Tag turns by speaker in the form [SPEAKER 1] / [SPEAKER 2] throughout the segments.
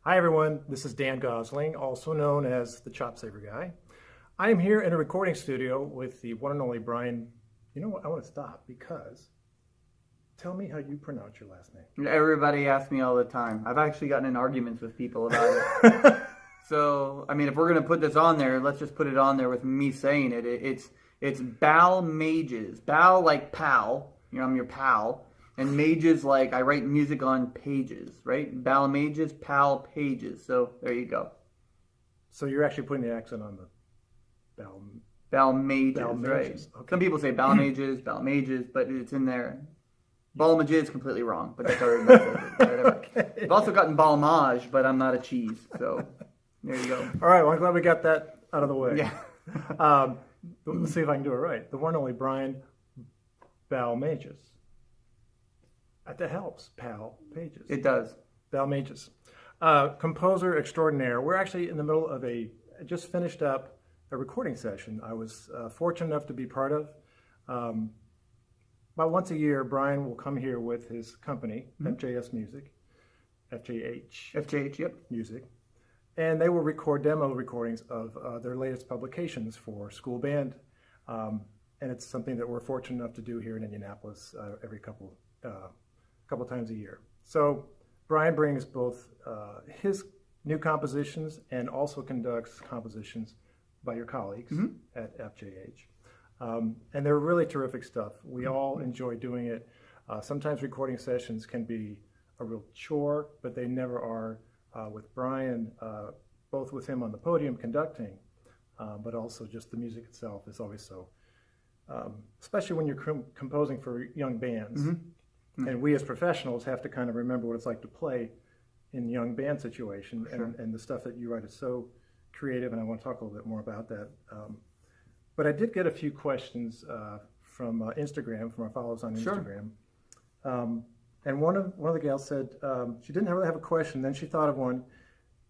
[SPEAKER 1] Hi everyone, this is Dan Gosling, also known as the Chop Saver Guy. I am here in a recording studio with the one and only Brian. You know what, I want to stop because tell me how you pronounce your last name.
[SPEAKER 2] Everybody asks me all the time. I've actually gotten in arguments with people about it. So, I mean, if we're going to put this on there, let's just put it on there with me saying it. It's Balmages. Bal like pal, I'm your pal. And mages like I write music on pages, right? Balmages, pal, pages. So there you go.
[SPEAKER 1] So you're actually putting the accent on the
[SPEAKER 2] Balmages, right?
[SPEAKER 1] Okay.
[SPEAKER 2] Some people say Balmages, Balmages, but it's in there. Balmages is completely wrong, but that's already whatever.
[SPEAKER 1] Okay.
[SPEAKER 2] I've also gotten Balmage, but I'm not a cheese, so there you go.
[SPEAKER 1] All right, well, I'm glad we got that out of the way.
[SPEAKER 2] Yeah.
[SPEAKER 1] Let's see if I can do it right. The one and only Brian Balmages. That helps, pal, pages.
[SPEAKER 2] It does.
[SPEAKER 1] Balmages. Composer extraordinaire. We're actually in the middle of I just finished up a recording session I was fortunate enough to be part of. About once a year, Brian will come here with his company, FJS Music,
[SPEAKER 2] FJH, yep.
[SPEAKER 1] Music, and they will record demo recordings of their latest publications for school band, and it's something that we're fortunate enough to do here in Indianapolis every couple times a year. So Brian brings both his new compositions and also conducts compositions by your colleagues at FJH. And they're really terrific stuff. We all enjoy doing it. Sometimes recording sessions can be a real chore, but they never are with Brian, both with him on the podium conducting, but also just the music itself is always so, especially when you're composing for young bands. And we as professionals have to kind of remember what it's like to play in young band situation.
[SPEAKER 2] Sure.
[SPEAKER 1] And the stuff that you write is so creative, and I want to talk a little bit more about that. But I did get a few questions from Instagram, from our followers on Instagram. And one of the gals said she didn't really have a question, then she thought of one.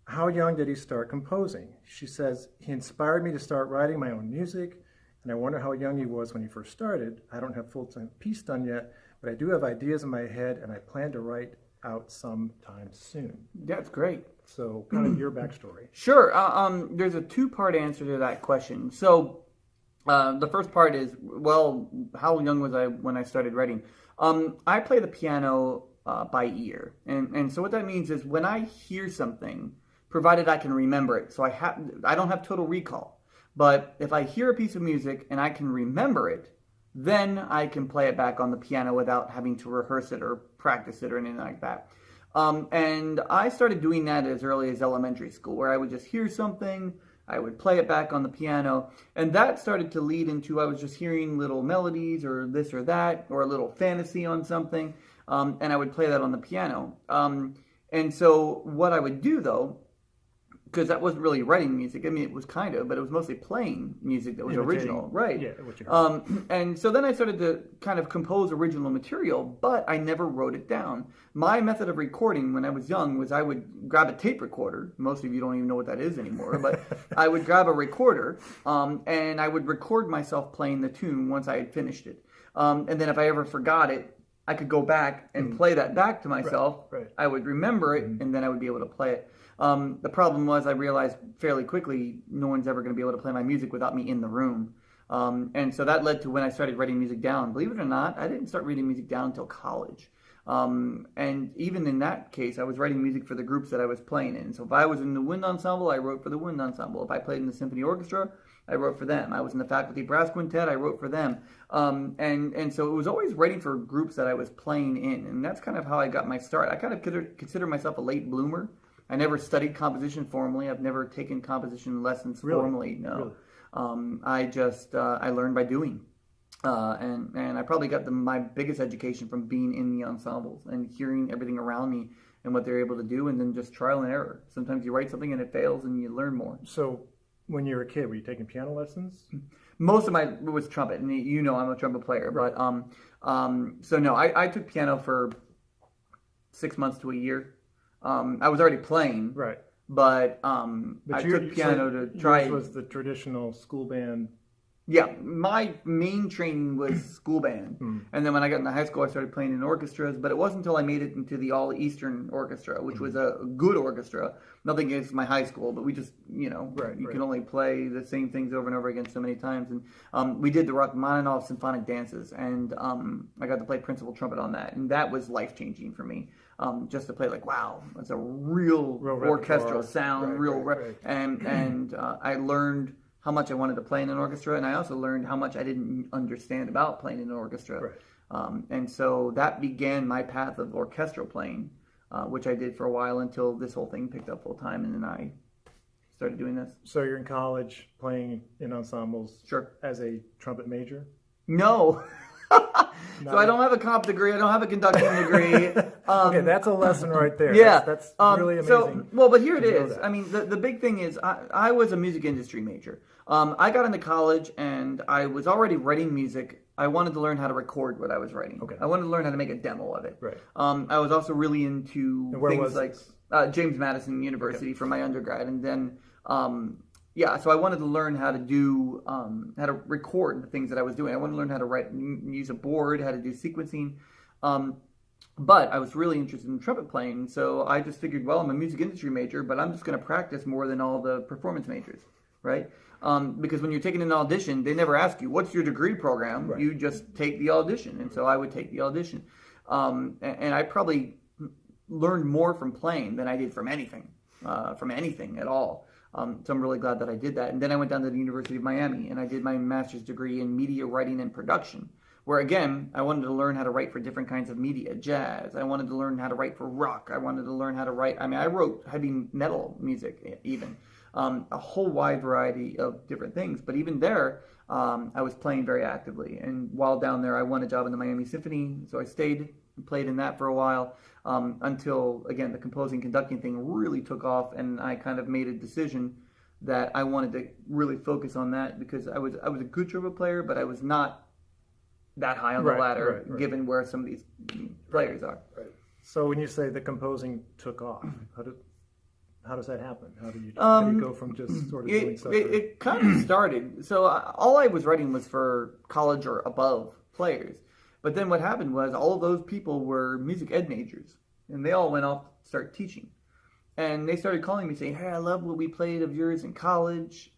[SPEAKER 1] How young did he start composing? She says, he inspired me to start writing my own music, and I wonder how young he was when he first started. I don't have full-time piece done yet, but I do have ideas in my head, and I plan to write out sometime soon.
[SPEAKER 2] That's great.
[SPEAKER 1] So kind of your backstory.
[SPEAKER 2] Sure. There's a two-part answer to that question. So the first part is, well, how young was I when I started writing? I play the piano by ear. And so what that means is when I hear something, provided I can remember it, so I don't have total recall. But if I hear a piece of music and I can remember it, then I can play it back on the piano without having to rehearse it or practice it or anything like that. And I started doing that as early as elementary school, where I would just hear something, I would play it back on the piano, and that started to lead into I was just hearing little melodies or this or that, or a little fantasy on something, and I would play that on the piano. And so what I would do, though, because that wasn't really writing music. I mean, it was kind of, but it was mostly playing music that was original. Right.
[SPEAKER 1] Yeah, what you heard.
[SPEAKER 2] And so then I started to kind of compose original material, but I never wrote it down. My method of recording when I was young was I would grab a tape recorder. Most of you don't even know what that is anymore, but I would grab a recorder and I would record myself playing the tune once I had finished it. And then if I ever forgot it, I could go back and play that back to myself.
[SPEAKER 1] Right.
[SPEAKER 2] I would remember it, and then I would be able to play it. The problem was I realized fairly quickly no one's ever going to be able to play my music without me in the room. And so that led to when I started writing music down. Believe it or not, I didn't start writing music down until college. And even in that case, I was writing music for the groups that I was playing in. So if I was in the wind ensemble, I wrote for the wind ensemble. If I played in the symphony orchestra, I wrote for them. I was in the faculty brass quintet, I wrote for them. And so it was always writing for groups that I was playing in. And that's kind of how I got my start. I kind of consider myself a late bloomer. I never studied composition formally. I've never taken composition lessons formally. No, really? I learned by doing, and I probably got my biggest education from being in the ensembles and hearing everything around me and what they're able to do, and then just trial and error. Sometimes you write something and it fails, and you learn more.
[SPEAKER 1] So, when you were a kid, were you taking piano lessons?
[SPEAKER 2] Most of my was trumpet, and I'm a trumpet player. Right. But so no, I took piano for 6 months to a year. I was already playing,
[SPEAKER 1] right?
[SPEAKER 2] But I took piano to try.
[SPEAKER 1] Yours was the traditional school band
[SPEAKER 2] Yeah, my main training was school band, and then when I got into high school, I started playing in orchestras. But it wasn't until I made it into the All Eastern Orchestra, which was a good orchestra. Nothing against my high school, but we just, you can only play the same things over and over again so many times. And we did the Rachmaninoff symphonic dances, and I got to play principal trumpet on that, and that was life changing for me. Just to play wow, it's a real orchestral sound, and I learned how much I wanted to play in an orchestra, and I also learned how much I didn't understand about playing in an orchestra. And so that began my path of orchestral playing, which I did for a while until this whole thing picked up full time, and then I started doing this.
[SPEAKER 1] So you're in college playing in ensembles as a trumpet major?
[SPEAKER 2] No. So I don't have a comp degree. I don't have a conducting degree.
[SPEAKER 1] Okay, that's a lesson right there.
[SPEAKER 2] Yeah,
[SPEAKER 1] that's really amazing.
[SPEAKER 2] But here it is. I mean, the big thing is I was a music industry major. I got into college and I was already writing music. I wanted to learn how to record what I was writing. Okay. I wanted to learn how to make a demo of it.
[SPEAKER 1] Right.
[SPEAKER 2] I was also really into things like James Madison University for my undergrad, and then so I wanted to learn how to do, how to record the things that I was doing. I wanted to learn how to write, use a board, how to do sequencing. But I was really interested in trumpet playing, so I just figured, well, I'm a music industry major, but I'm just going to practice more than all the performance majors, right? Because when you're taking an audition, they never ask you, what's your degree program? Right. You just take the audition, and so I would take the audition. And I probably learned more from playing than I did from anything at all. So I'm really glad that I did that. And then I went down to the University of Miami and I did my master's degree in media writing and production, where again, I wanted to learn how to write for different kinds of media, jazz. I wanted to learn how to write for rock. I wanted to learn how to write, I wrote heavy metal music even, a whole wide variety of different things. But even there, I was playing very actively. And while down there, I won a job in the Miami Symphony. So I stayed and played in that for a while. Until, again, the composing conducting thing really took off, and I kind of made a decision that I wanted to really focus on that, because I was a good trumpet player, but I was not that high on the ladder, given where some of these players are. Right.
[SPEAKER 1] So when you say the composing took off, how does that happen? How do you go from just sort of doing stuff?
[SPEAKER 2] It kind of started. So all I was writing was for college or above players. But then what happened was all of those people were music ed majors, and they all went off to start teaching. And they started calling me saying, hey, I love what we played of yours in college.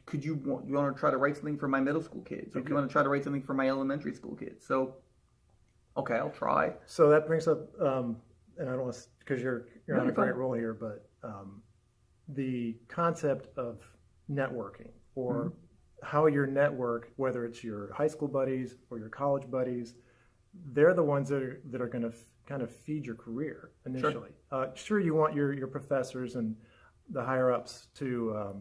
[SPEAKER 2] Could you want to try to write something for my middle school kids? Or do you want to try to write something for my elementary school kids? So, okay, I'll try.
[SPEAKER 1] So that brings up, and I don't want to, because you're on a great role here, but the concept of networking, or how your network, whether it's your high school buddies or your college buddies, they're the ones that are going to kind of feed your career initially. Sure, you want your professors and the higher ups to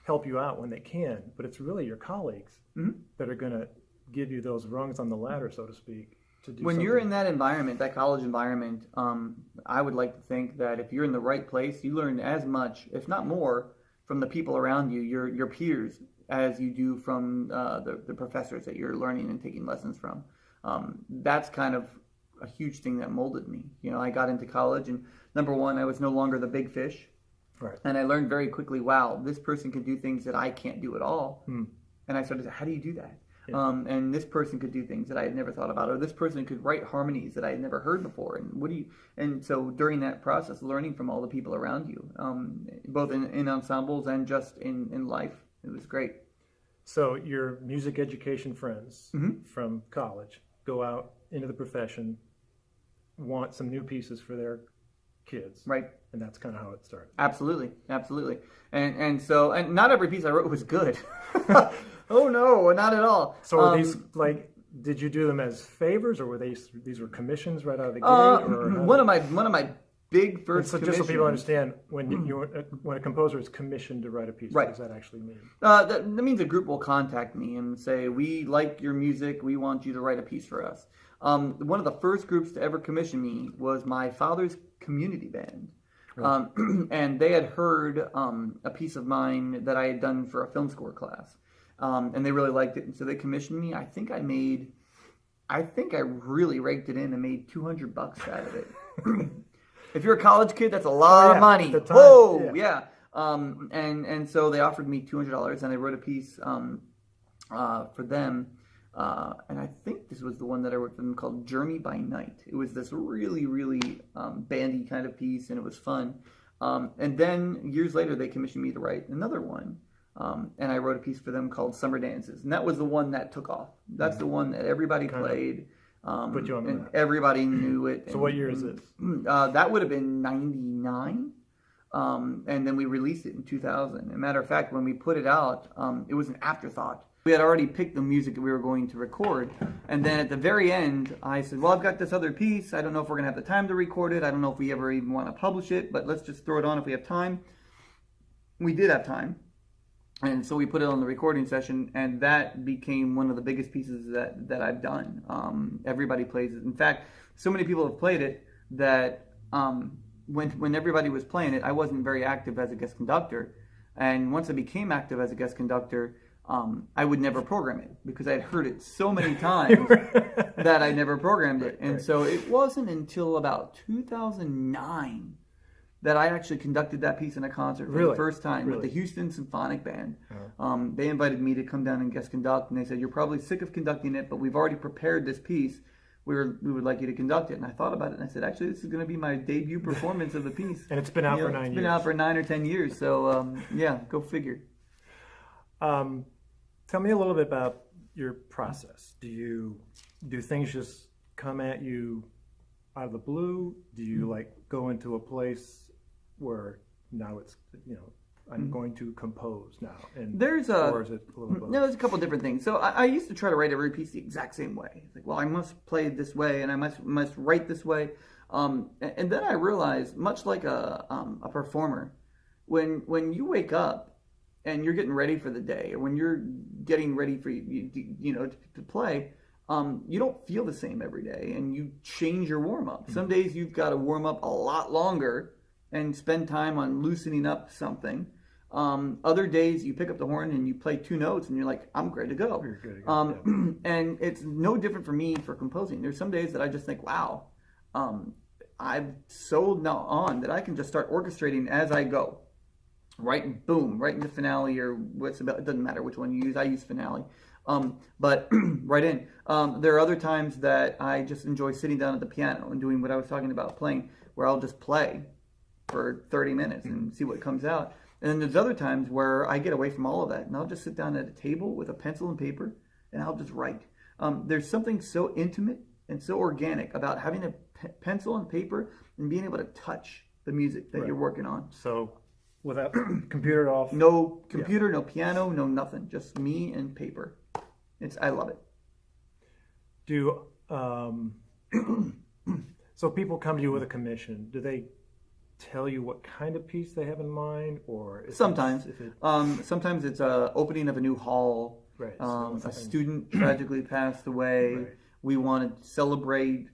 [SPEAKER 1] help you out when they can, but it's really your colleagues that are going to give you those rungs on the ladder, so to speak.
[SPEAKER 2] When you're in that environment, that college environment, I would like to think that if you're in the right place, you learn as much, if not more, from the people around you, your peers, as you do from the professors that you're learning and taking lessons from. That's kind of a huge thing that molded me. I got into college, and number one, I was no longer the big fish. Right. And I learned very quickly, wow, this person can do things that I can't do at all. And I started to say, how do you do that? Yeah. And this person could do things that I had never thought about, or this person could write harmonies that I had never heard before. And so during that process, learning from all the people around you, both in ensembles and just in life, it was great.
[SPEAKER 1] So your music education friends from college go out into the profession, want some new pieces for their kids. Right. And that's kind of how it started.
[SPEAKER 2] Absolutely. And so not every piece I wrote was good. Oh no, not at all.
[SPEAKER 1] So are these did you do them as favors, or were these were commissions right out of the gate?
[SPEAKER 2] One of my big first.
[SPEAKER 1] So just so people understand, when when a composer is commissioned to write a piece, what does that actually mean?
[SPEAKER 2] That means a group will contact me and say, we like your music, we want you to write a piece for us. One of the first groups to ever commission me was my father's community band. Right. And they had heard a piece of mine that I had done for a film score class. And they really liked it, and so they commissioned me. I think I really raked it in and made $200 out of it. If you're a college kid, that's a lot of money. Whoa, yeah. And so they offered me $200, and I wrote a piece for them. And I think this was the one that I worked with them called Journey by Night. It was this really, really bandy kind of piece, and it was fun. And then years later, they commissioned me to write another one. And I wrote a piece for them called Summer Dances. And that was the one that took off. That's the one that everybody played.
[SPEAKER 1] Put you on the
[SPEAKER 2] and
[SPEAKER 1] map.
[SPEAKER 2] Everybody knew it.
[SPEAKER 1] So what year is this?
[SPEAKER 2] That would have been 99. And then we released it in 2000. As a matter of fact, when we put it out, it was an afterthought. We had already picked the music that we were going to record. And then at the very end, I said, well, I've got this other piece. I don't know if we're going to have the time to record it. I don't know if we ever even want to publish it, but let's just throw it on if we have time. We did have time. And so we put it on the recording session, and that became one of the biggest pieces that I've done. Everybody plays it. In fact, so many people have played it that when everybody was playing it, I wasn't very active as a guest conductor. And once I became active as a guest conductor, I would never program it because I had heard it so many times that I never programmed it. And so it wasn't until about 2009 that I actually conducted that piece in a concert for the first time with the Houston Symphonic Band. They invited me to come down and guest conduct, and they said, you're probably sick of conducting it, but we've already prepared this piece. We would like you to conduct it. And I thought about it, and I said, actually, this is going to be my debut performance of the piece.
[SPEAKER 1] And it's been out for 9 years.
[SPEAKER 2] It's been out for 9 or 10 years, so yeah, go figure.
[SPEAKER 1] Tell me a little bit about your process. Do things just come at you out of the blue? Do you like go into a place where now it's, I'm going to compose now? And or is it a little bit?
[SPEAKER 2] No, there's a couple of different things. So I used to try to write every piece the exact same way. It's like, well, I must play it this way, and I must write this way. And then I realized, much like a performer, when you wake up and you're getting ready for the day, or when you're getting ready for to play, you don't feel the same every day, and you change your warm up. Some days you've got to warm up a lot longer and spend time on loosening up something. Other days you pick up the horn and you play 2 notes and you're like, I'm ready to go.
[SPEAKER 1] You're good to go.
[SPEAKER 2] And it's no different for me for composing. There's some days that I just think, wow, I'm so now on that I can just start orchestrating as I go. Right, boom, right into finale, or what's about, it doesn't matter which one you use. I use finale. But right in. There are other times that I just enjoy sitting down at the piano and doing what I was talking about, playing, where I'll just play for 30 minutes and see what comes out. And then there's other times where I get away from all of that, and I'll just sit down at a table with a pencil and paper, and I'll just write. There's something so intimate and so organic about having a pencil and paper and being able to touch the music that you're working on.
[SPEAKER 1] So without computer off?
[SPEAKER 2] No computer, no piano, no nothing. Just me and paper. I love it.
[SPEAKER 1] So people come to you with a commission. Do they tell you what kind of piece they have in mind, or
[SPEAKER 2] sometimes it's a opening of a new hall.
[SPEAKER 1] Right.
[SPEAKER 2] A student tragically passed away. Right. We want to celebrate.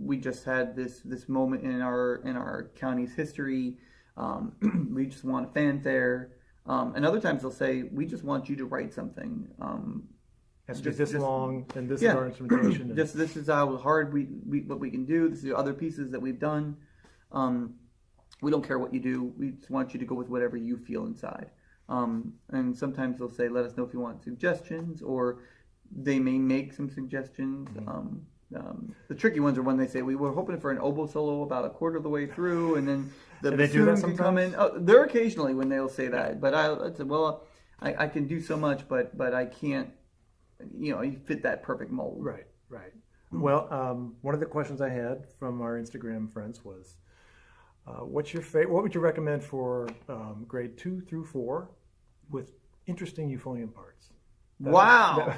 [SPEAKER 2] We just had this moment in our county's history. We just want a fanfare. And other times they'll say, we just want you to write something.
[SPEAKER 1] Has to be this long, and this is our instrumentation.
[SPEAKER 2] This is how hard what we can do. This is the other pieces that we've done. We don't care what you do. We just want you to go with whatever you feel inside. And sometimes they'll say, let us know if you want suggestions, or they may make some suggestions. The tricky ones are when they say, we were hoping for an oboe solo about a quarter of the way through, and then the bassoon can come in. Oh, there occasionally when they'll say that, but I said, well, I can do so much, but I can't, you fit that perfect mold.
[SPEAKER 1] Right. Well, one of the questions I had from our Instagram friends was, what would you recommend for grade 2 through 4 with interesting euphonium parts?
[SPEAKER 2] Wow.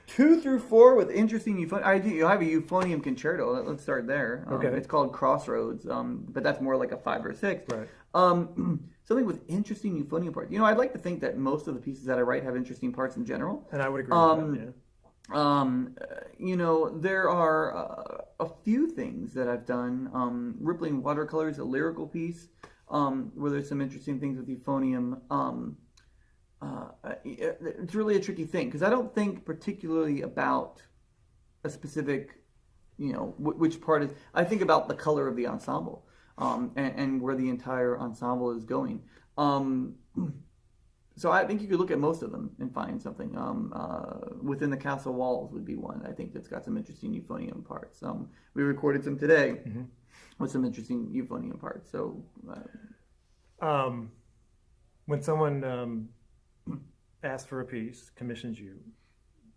[SPEAKER 2] 2 through 4 with interesting euphonium. I have a euphonium concerto. Let's start there.
[SPEAKER 1] Okay.
[SPEAKER 2] It's called Crossroads, but that's more like a 5 or 6.
[SPEAKER 1] Right.
[SPEAKER 2] Something with interesting euphonium parts. I'd like to think that most of the pieces that I write have interesting parts in general.
[SPEAKER 1] And I would agree with that, yeah.
[SPEAKER 2] There are a few things that I've done. Rippling Watercolors, a lyrical piece, where there's some interesting things with euphonium. It's really a tricky thing, because I don't think particularly about a specific, which part is. I think about the color of the ensemble, and where the entire ensemble is going. So I think you could look at most of them and find something. Within the Castle Walls would be one, I think, that's got some interesting euphonium parts. We recorded some today with some interesting euphonium parts. So,
[SPEAKER 1] when someone asks for a piece, commissions you,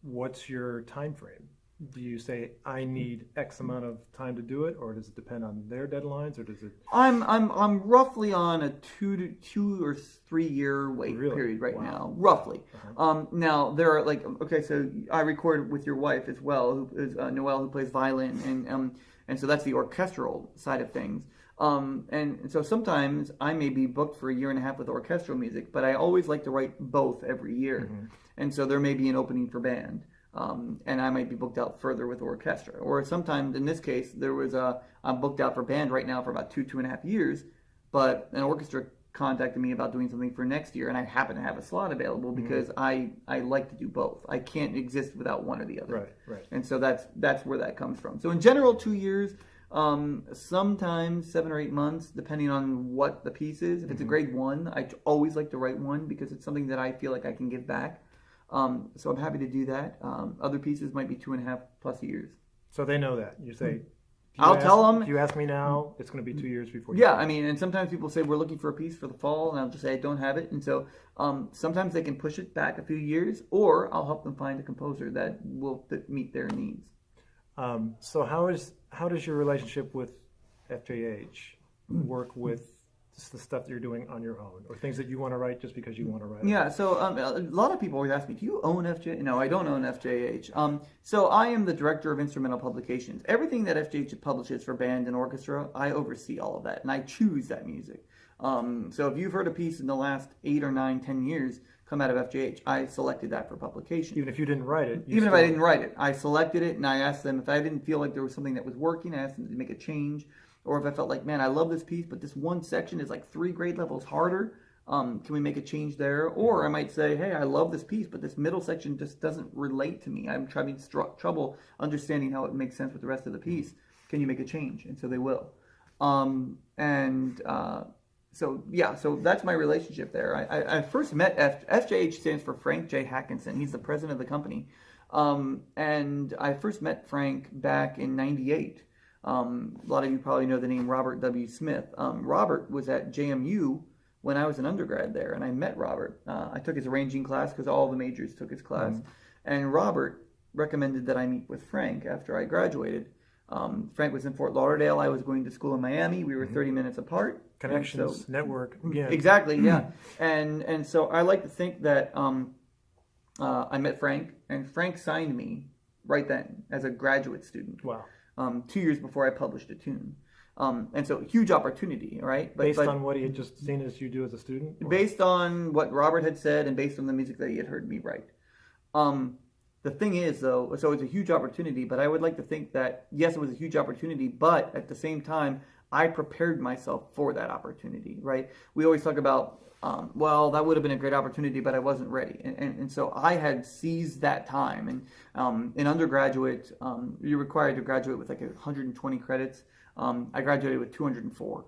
[SPEAKER 1] what's your time frame? Do you say I need X amount of time to do it, or does it depend on their deadlines, or does it?
[SPEAKER 2] I'm roughly on a 2 or 3 year wait period right now, roughly. Now there are okay, so I recorded with your wife as well, who is Noelle, who plays violin, and so that's the orchestral side of things. And so sometimes I may be booked for 1.5 years with orchestral music, but I always like to write both every year, and so there may be an opening for band. And I might be booked out further with orchestra. Or sometimes, in this case, I'm booked out for band right now for about 2.5 years, but an orchestra contacted me about doing something for next year, and I happen to have a slot available because I like to do both. I can't exist without one or the other.
[SPEAKER 1] Right.
[SPEAKER 2] And so that's where that comes from. So in general, 2 years, sometimes 7 or 8 months, depending on what the piece is. If it's a grade 1, I always like to write one because it's something that I feel like I can give back. So I'm happy to do that. Other pieces might be 2.5+ years.
[SPEAKER 1] So they know that. You say,
[SPEAKER 2] I'll tell them.
[SPEAKER 1] If you ask me now, it's going to be 2 years before.
[SPEAKER 2] Yeah, I mean, and sometimes people say we're looking for a piece for the fall, and I'll just say I don't have it. And so sometimes they can push it back a few years, or I'll help them find a composer that will meet their needs.
[SPEAKER 1] So how does your relationship with FJH work with the stuff that you're doing on your own, or things that you want to write just because you want to write?
[SPEAKER 2] Yeah, so a lot of people always ask me, do you own FJH? No, I don't own FJH. So I am the director of instrumental publications. Everything that FJH publishes for band and orchestra, I oversee all of that, and I choose that music. So if you've heard a piece in the last 8 or 9, 10 years come out of FJH, I selected that for publication.
[SPEAKER 1] Even if you didn't write it?
[SPEAKER 2] Even if I didn't write it, I selected it, and I asked them if I didn't feel like there was something that was working, I asked them to make a change. Or if I felt like, man, I love this piece, but this one section is like 3 grade levels harder. Can we make a change there? Or I might say, hey, I love this piece, but this middle section just doesn't relate to me. I'm having trouble understanding how it makes sense with the rest of the piece. Can you make a change? And so they will. So that's my relationship there. I first met FJH stands for Frank J. Hackinson. He's the president of the company. And I first met Frank back in '98. A lot of you probably know the name Robert W. Smith. Robert was at JMU when I was an undergrad there, and I met Robert. I took his arranging class because all the majors took his class. And Robert recommended that I meet with Frank after I graduated. Frank was in Fort Lauderdale. I was going to school in Miami. We were 30 minutes apart.
[SPEAKER 1] Connections, network. Yeah.
[SPEAKER 2] Exactly, yeah. And so I like to think that I met Frank, and Frank signed me right then as a graduate student.
[SPEAKER 1] Wow.
[SPEAKER 2] 2 years before I published a tune. And so huge opportunity, right?
[SPEAKER 1] Based on what he had just seen as you do as a student? Or?
[SPEAKER 2] Based on what Robert had said and based on the music that he had heard me write. The thing is, though, so it's a huge opportunity, but I would like to think that, yes, it was a huge opportunity, but at the same time, I prepared myself for that opportunity, right? We always talk about, well, that would have been a great opportunity, but I wasn't ready. And so I had seized that time. And in undergraduate, you're required to graduate with like 120 credits. I graduated with 204.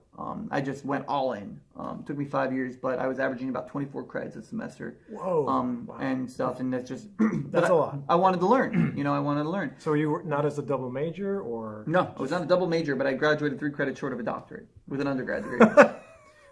[SPEAKER 2] I just went all in. It took me 5 years, but I was averaging about 24 credits a semester.
[SPEAKER 1] Whoa. Wow.
[SPEAKER 2] And stuff. And that's just...
[SPEAKER 1] That's a lot.
[SPEAKER 2] I wanted to learn. I wanted to learn.
[SPEAKER 1] So you were not as a double major, or...
[SPEAKER 2] No, I was not a double major, but I graduated 3 credits short of a doctorate with an undergrad degree.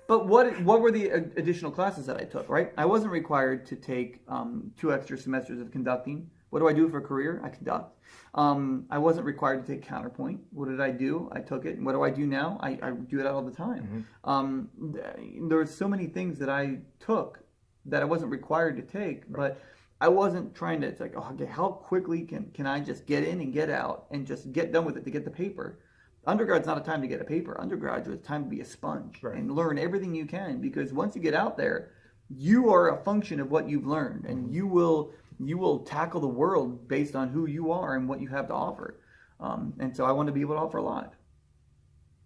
[SPEAKER 2] But what were the additional classes that I took, right? I wasn't required to take 2 extra semesters of conducting. What do I do for a career? I conduct. I wasn't required to take counterpoint. What did I do? I took it. And what do I do now? I do that all the time. There were so many things that I took that I wasn't required to take, but I wasn't trying to, it's like, okay, how quickly can I just get in and get out and just get done with it to get the paper? Undergrad's not a time to get a paper. Undergraduate is time to be a sponge and learn everything you can, because once you get out there, you are a function of what you've learned, and you will tackle the world based on who you are and what you have to offer. And so I want to be able to offer a lot.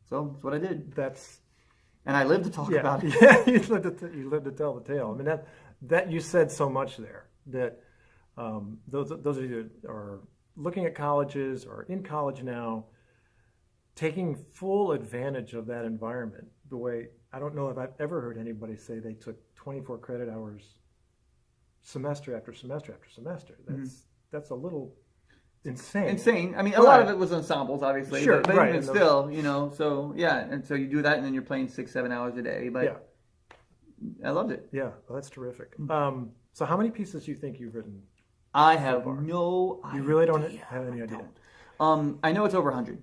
[SPEAKER 2] So that's what I did. And I live to talk about it.
[SPEAKER 1] Yeah, you live to tell the tale. I mean, that you said so much there that those of you that are looking at colleges or in college now, taking full advantage of that environment, the way, I don't know if I've ever heard anybody say they took 24 credit hours semester after semester after semester. That's a little insane.
[SPEAKER 2] Insane. I mean, a lot of it was ensembles, obviously.
[SPEAKER 1] Sure,
[SPEAKER 2] but
[SPEAKER 1] right.
[SPEAKER 2] even still, you know, so yeah. And so you do that and then you're playing 6-7 hours a day. But
[SPEAKER 1] Yeah.
[SPEAKER 2] I loved it.
[SPEAKER 1] Yeah, well, that's terrific. So how many pieces do you think you've written?
[SPEAKER 2] I have no idea.
[SPEAKER 1] You really don't have any idea?
[SPEAKER 2] I know it's over 100.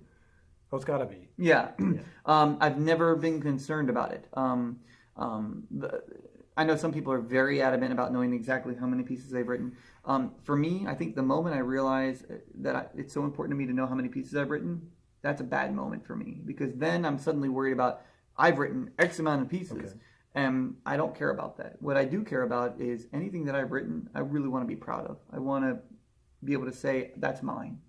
[SPEAKER 1] Oh, it's got to be.
[SPEAKER 2] Yeah. I've never been concerned about it. I know some people are very adamant about knowing exactly how many pieces they've written. For me, I think the moment I realize that it's so important to me to know how many pieces I've written, that's a bad moment for me. Because then I'm suddenly worried about, I've written X amount of pieces.
[SPEAKER 1] Okay.
[SPEAKER 2] And I don't care about that. What I do care about is anything that I've written, I really want to be proud of. I want to be able to say, that's mine.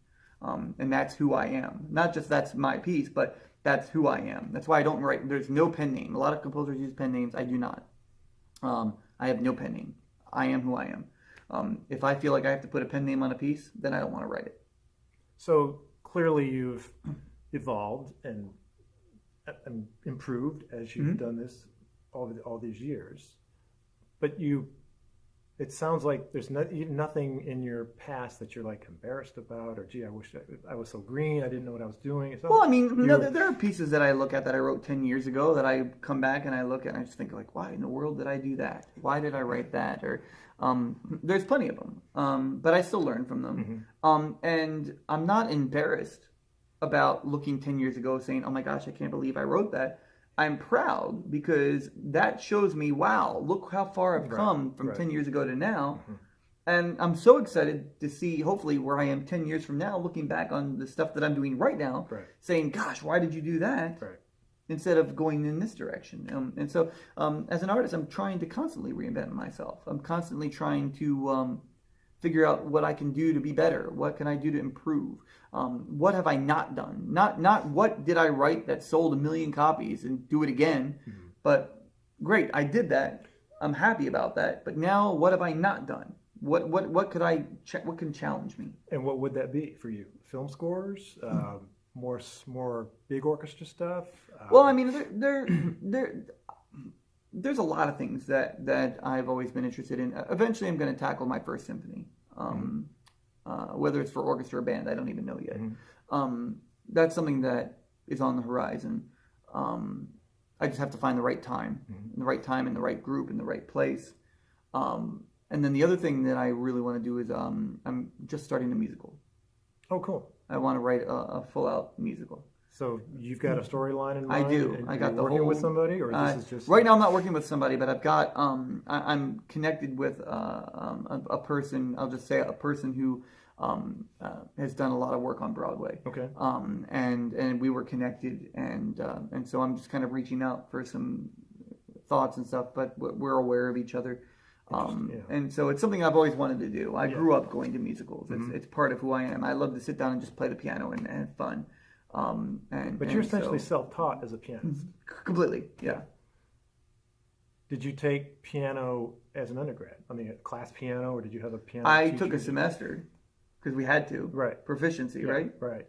[SPEAKER 2] And that's who I am. Not just that's my piece, but that's who I am. That's why I don't write. There's no pen name. A lot of composers use pen names. I do not. I have no pen name. I am who I am. If I feel like I have to put a pen name on a piece, then I don't want to write it.
[SPEAKER 1] So clearly you've evolved and improved as you've done this all these years. But it sounds like there's nothing in your past that you're like embarrassed about, or gee, I wish I was so green, I didn't know what I was doing.
[SPEAKER 2] Well, I mean, no, there are pieces that I look at that I wrote 10 years ago that I come back and I look at and I just think like, why in the world did I do that? Why did I write that? Or there's plenty of them, but I still learn from them. And I'm not embarrassed about looking 10 years ago saying, oh my gosh, I can't believe I wrote that. I'm proud because that shows me, wow, look how far I've come from 10 years ago to now. And I'm so excited to see, hopefully, where I am 10 years from now, looking back on the stuff that I'm doing right now, saying, gosh, why did you do that? Instead of going in this direction. And so, as an artist, I'm trying to constantly reinvent myself. I'm constantly trying to figure out what I can do to be better. What can I do to improve? What have I not done? Not what did I write that sold 1 million copies and do it again, but great, I did that. I'm happy about that. But now, what have I not done? What could what can challenge me? And
[SPEAKER 1] what would that be for you? Film scores, more big orchestra stuff.
[SPEAKER 2] Well, I mean, there's a lot of things that I've always been interested in. Eventually, I'm going to tackle my first symphony. Whether it's for orchestra or band, I don't even know yet. That's something that is on the horizon. I just have to find the right time, the right time, and the right group, and the right place. And then the other thing that I really want to do is I'm just starting a musical.
[SPEAKER 1] Oh, cool.
[SPEAKER 2] I want to write a full-out musical.
[SPEAKER 1] So you've got a storyline in mind?
[SPEAKER 2] I do. I got the
[SPEAKER 1] working
[SPEAKER 2] whole,
[SPEAKER 1] with somebody, or this is just
[SPEAKER 2] right now. I'm not working with somebody, but I've got. I'm connected with a person. I'll just say a person who has done a lot of work on Broadway.
[SPEAKER 1] Okay.
[SPEAKER 2] And we were connected, and so I'm just kind of reaching out for some thoughts and stuff. But we're aware of each other. And so it's something I've always wanted to do. I grew up going to musicals. It's part of who I am. I love to sit down and just play the piano and have fun. But
[SPEAKER 1] you're essentially self-taught as a pianist.
[SPEAKER 2] Completely, yeah.
[SPEAKER 1] Did you take piano as an undergrad? I mean, class piano, or did you have a piano
[SPEAKER 2] I
[SPEAKER 1] teacher?
[SPEAKER 2] took a semester because we had to.
[SPEAKER 1] Right.
[SPEAKER 2] Proficiency, right?
[SPEAKER 1] Right.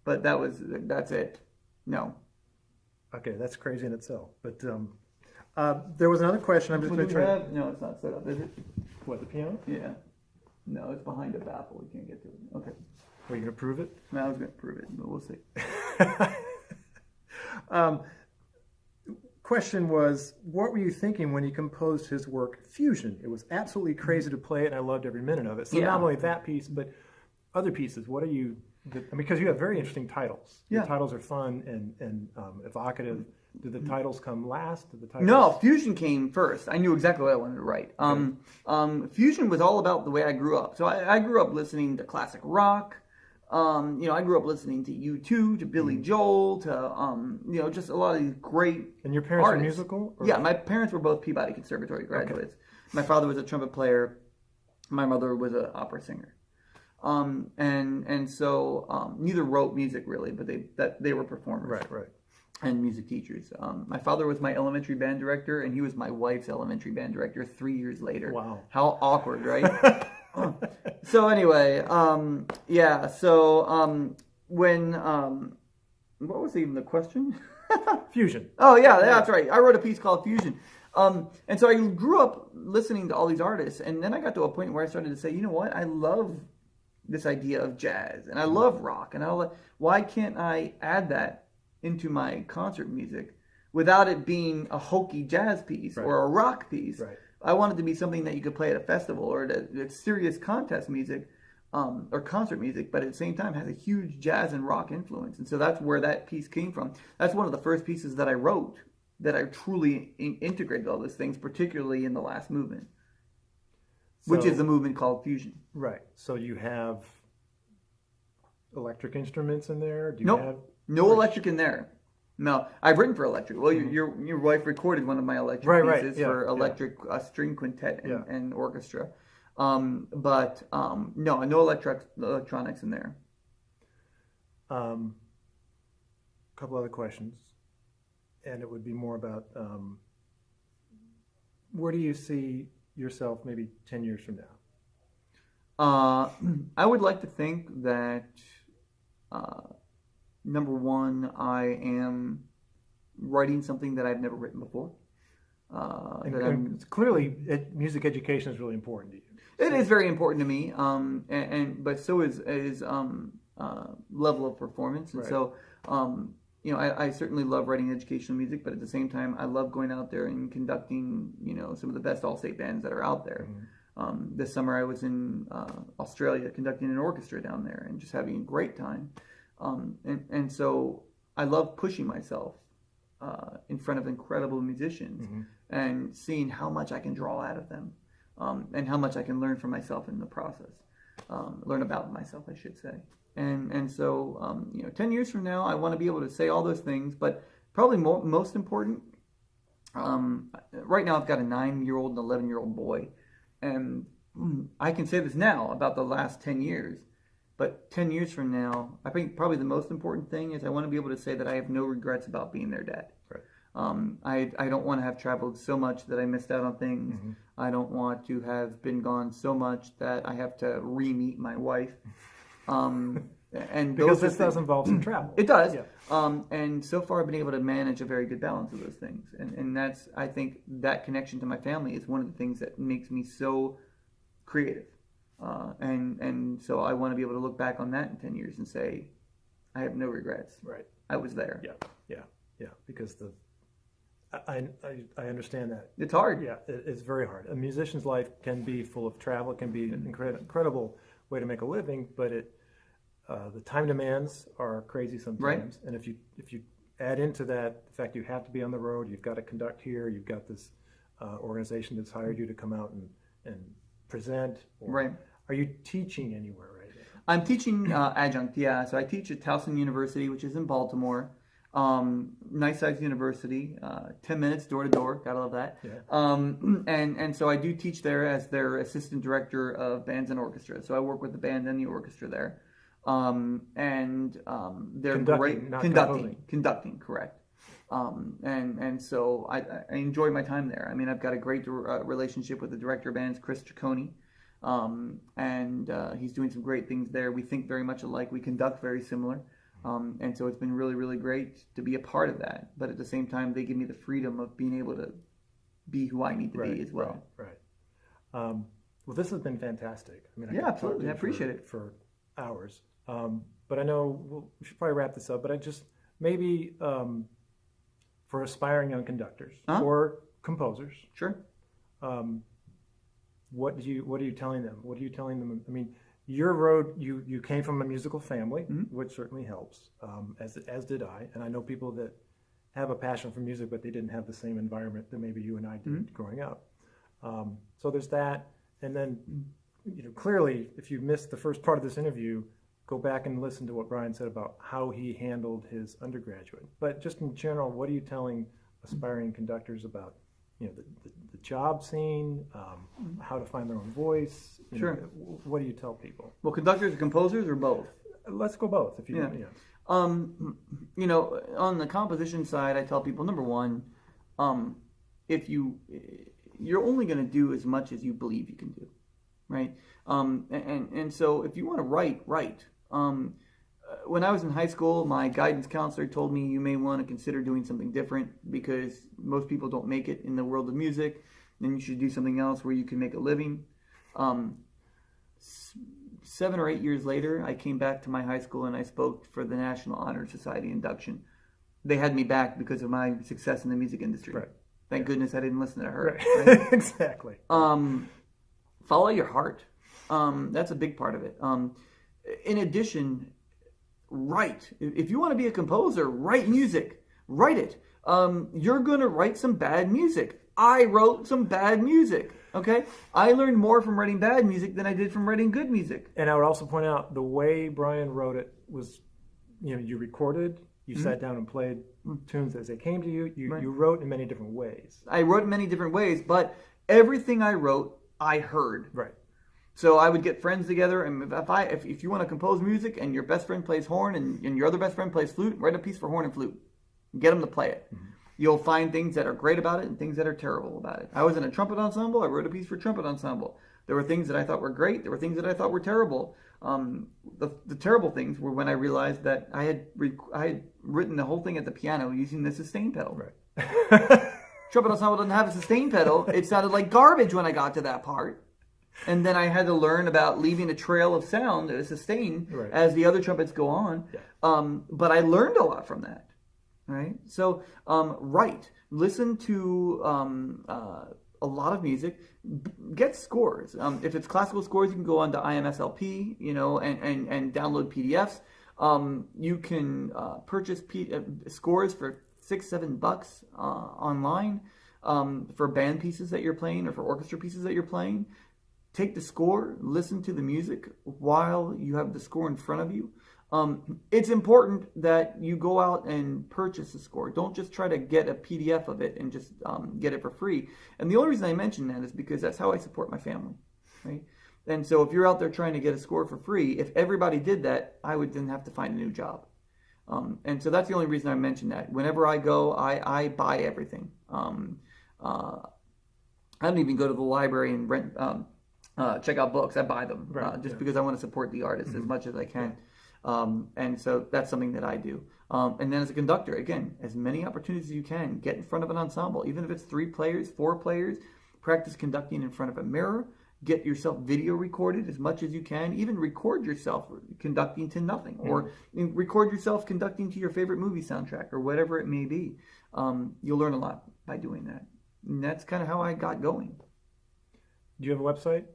[SPEAKER 2] But that's it. No.
[SPEAKER 1] Okay, that's crazy in itself. But there was another question. I'm just going to try.
[SPEAKER 2] No, it's not set up, is it?
[SPEAKER 1] What, the piano?
[SPEAKER 2] Yeah. No, it's behind a baffle. We can't get to it. Okay.
[SPEAKER 1] Are you going to prove it?
[SPEAKER 2] No, I was going to prove it, but we'll see.
[SPEAKER 1] Question was, what were you thinking when you composed his work Fusion? It was absolutely crazy to play it, and I loved every minute of it. So not only that piece, but other pieces. What are you? Because you have very interesting titles. The titles are fun and evocative. Did the titles come last?
[SPEAKER 2] No, Fusion came first. I knew exactly what I wanted to write. Fusion was all about the way I grew up. So I grew up listening to classic rock. I grew up listening to U2, to Billy Joel, to just a lot of these great. And your parents were musical? Or? Yeah, my parents were both Peabody Conservatory graduates. Okay. My father was a trumpet player. My mother was an opera singer. And so neither wrote music really, but they were performers. Right. And music teachers. My father was my elementary band director, and he was my wife's elementary band director 3 years later. Wow. How awkward, right? So anyway, when what was even the question?
[SPEAKER 1] Fusion.
[SPEAKER 2] Oh yeah, that's right. I wrote a piece called Fusion. And so I grew up listening to all these artists, and then I got to a point where I started to say, you know what, I love this idea of jazz, and I love rock, and why can't I add that into my concert music without it being a hokey jazz piece or a rock piece?
[SPEAKER 1] Right.
[SPEAKER 2] I want it to be something that you could play at a festival or at serious contest music. Or concert music, but at the same time has a huge jazz and rock influence. And so that's where that piece came from. That's one of the first pieces that I wrote that I truly integrated all those things, particularly in the last movement, which is the movement called fusion.
[SPEAKER 1] Right. So you have electric instruments in there? Do you
[SPEAKER 2] Nope.
[SPEAKER 1] have...
[SPEAKER 2] No electric in there. No, I've written for electric. Well, your wife recorded one of my electric pieces for electric string quintet and orchestra. But no electronics in there.
[SPEAKER 1] A couple other questions, and it would be more about where do you see yourself maybe 10 years from now?
[SPEAKER 2] I would like to think that number one, I am writing something that I've never written before.
[SPEAKER 1] And clearly, music education is really important to you.
[SPEAKER 2] It is very important to me, but so is level of performance. And so, I certainly love writing educational music, but at the same time, I love going out there and conducting, some of the best all-state bands that are out there. Mm-hmm. This summer, I was in Australia conducting an orchestra down there and just having a great time. And so I love pushing myself in front of incredible musicians and seeing how much I can draw out of them. And how much I can learn from myself in the process, learn about myself, I should say. And so, 10 years from now, I want to be able to say all those things, but probably most important, right now I've got a 9-year-old and 11-year-old boy, and I can say this now about the last 10 years, but 10 years from now, I think probably the most important thing is I want to be able to say that I have no regrets about being their dad.
[SPEAKER 1] Right.
[SPEAKER 2] I don't want to have traveled so much that I missed out on things. Mm-hmm. I don't want to have been gone so much that I have to re-meet my wife. And
[SPEAKER 1] because this does involve some travel.
[SPEAKER 2] It does. Yeah. And so far I've been able to manage a very good balance of those things. And that's, I think, that connection to my family is one of the things that makes me so creative. And so I want to be able to look back on that in 10 years and say, I have no regrets.
[SPEAKER 1] Right.
[SPEAKER 2] I was there.
[SPEAKER 1] Yeah. Because I understand that.
[SPEAKER 2] It's hard.
[SPEAKER 1] Yeah, it's very hard. A musician's life can be full of travel. It can be an incredible way to make a living, but the time demands are crazy sometimes. Right. And if you add into that the fact you have to be on the road, you've got to conduct here, you've got this organization that's hired you to come out and present. Right. Are you teaching anywhere right now?
[SPEAKER 2] I'm teaching adjunct. Yeah, so I teach at Towson University, which is in Baltimore. Nice sized university, 10 minutes door to door. Gotta love that. Yeah. And so I do teach there as their assistant director of bands and orchestra. So I work with the band and the orchestra there. They're great. Conducting, correct. And so I enjoy my time there. I mean, I've got a great relationship with the director of bands, Chris Ciccone. And he's doing some great things there. We think very much alike. We conduct very similar. And so it's been really, really great to be a part of that. But at the same time, they give me the freedom of being able to be who I need to be as well.
[SPEAKER 1] Right. Well, this has been fantastic. I mean,
[SPEAKER 2] absolutely. I appreciate it
[SPEAKER 1] for hours. But I know we should probably wrap this up. But I just maybe for aspiring young conductors or composers.
[SPEAKER 2] Sure.
[SPEAKER 1] What are you telling them? What are you telling them? I mean, your road, you came from a musical family, which certainly helps, as did I. And I know people that have a passion for music, but they didn't have the same environment that maybe you and I did growing up. So there's that. And then, clearly, if you missed the first part of this interview, go back and listen to what Brian said about how he handled his undergraduate. But just in general, what are you telling aspiring conductors about the job scene, how to find their own voice?
[SPEAKER 2] Sure.
[SPEAKER 1] What do you tell people?
[SPEAKER 2] Well, conductors or composers or both?
[SPEAKER 1] Let's go both, if you want. Yeah.
[SPEAKER 2] On the composition side, I tell people, number one, if you're only going to do as much as you believe you can do, right? And so if you want to write. when I was in high school, my guidance counselor told me you may want to consider doing something different because most people don't make it in the world of music. Then you should do something else where you can make a living. 7 or 8 years later, I came back to my high school and I spoke for the National Honor Society induction. They had me back because of my success in the music industry.
[SPEAKER 1] Right.
[SPEAKER 2] Thank goodness I didn't listen to her.
[SPEAKER 1] Right.
[SPEAKER 2] Right?
[SPEAKER 1] Exactly.
[SPEAKER 2] Follow your heart. That's a big part of it. In addition, write. If you want to be a composer, write music. Write it. You're going to write some bad music. I wrote some bad music. Okay? I learned more from writing bad music than I did from writing good music.
[SPEAKER 1] And I would also point out the way Brian wrote it was, you recorded, you sat down and played tunes as they came to you. You wrote in many different ways.
[SPEAKER 2] I wrote in many different ways, but everything I wrote, I heard.
[SPEAKER 1] Right.
[SPEAKER 2] So I would get friends together, and if you want to compose music and your best friend plays horn and your other best friend plays flute, write a piece for horn and flute. Get them to play it. Mm-hmm. You'll find things that are great about it and things that are terrible about it. I was in a trumpet ensemble. I wrote a piece for trumpet ensemble. There were things that I thought were great. There were things that I thought were terrible. The terrible things were when I realized that I had written the whole thing at the piano using the sustain pedal.
[SPEAKER 1] Right.
[SPEAKER 2] Trumpet ensemble doesn't have a sustain pedal. It sounded like garbage when I got to that part. And then I had to learn about leaving a trail of sound, a sustain, as the other trumpets go on. Yeah. But I learned a lot from that. Right? So, write. Listen to a lot of music. Get scores. If it's classical scores, you can go on to IMSLP, and download PDFs. You can purchase scores for $6-7 online for band pieces that you're playing or for orchestra pieces that you're playing. Take the score, listen to the music while you have the score in front of you. It's important that you go out and purchase a score. Don't just try to get a PDF of it and just get it for free. And the only reason I mention that is because that's how I support my family, right? And so if you're out there trying to get a score for free, if everybody did that, I would then have to find a new job. And so that's the only reason I mention that. Whenever I go, I buy everything. I don't even go to the library and rent, check out books. I buy them because I want to support the artist as much as I can. And so that's something that I do. And then as a conductor, again, as many opportunities as you can, get in front of an ensemble. Even if it's 3 players, 4 players, practice conducting in front of a mirror. Get yourself video recorded as much as you can. Even record yourself conducting to nothing. Or record yourself conducting to your favorite movie soundtrack or whatever it may be. You'll learn a lot by doing that. And that's kind of how I got going.
[SPEAKER 1] Do you have a website?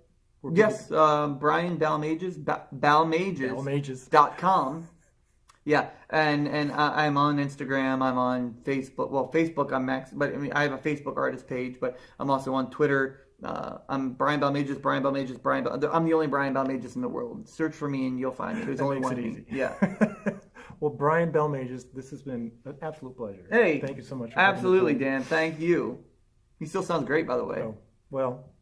[SPEAKER 2] Yes, Brian Balmages, Balmages.com. Yeah, and I'm on Instagram, I'm on Facebook. Well, Facebook I'm max, but I have a Facebook artist page, but I'm also on Twitter. I'm Brian Balmages, I'm the only Brian Balmages in the world. Search for me and you'll find me. There's only one of me. Yeah.
[SPEAKER 1] Well, Brian Balmages, this has been an absolute pleasure.
[SPEAKER 2] Hey,
[SPEAKER 1] thank you so much.
[SPEAKER 2] Absolutely, Dan. Thank you. He still sounds great, by the way.
[SPEAKER 1] Oh, well,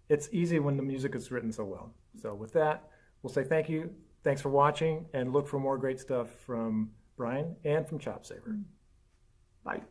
[SPEAKER 1] it's easy when the music is written so well. So with that, we'll say thank you. Thanks for watching, and look for more great stuff from Brian and from Chop Saver.
[SPEAKER 2] Bye.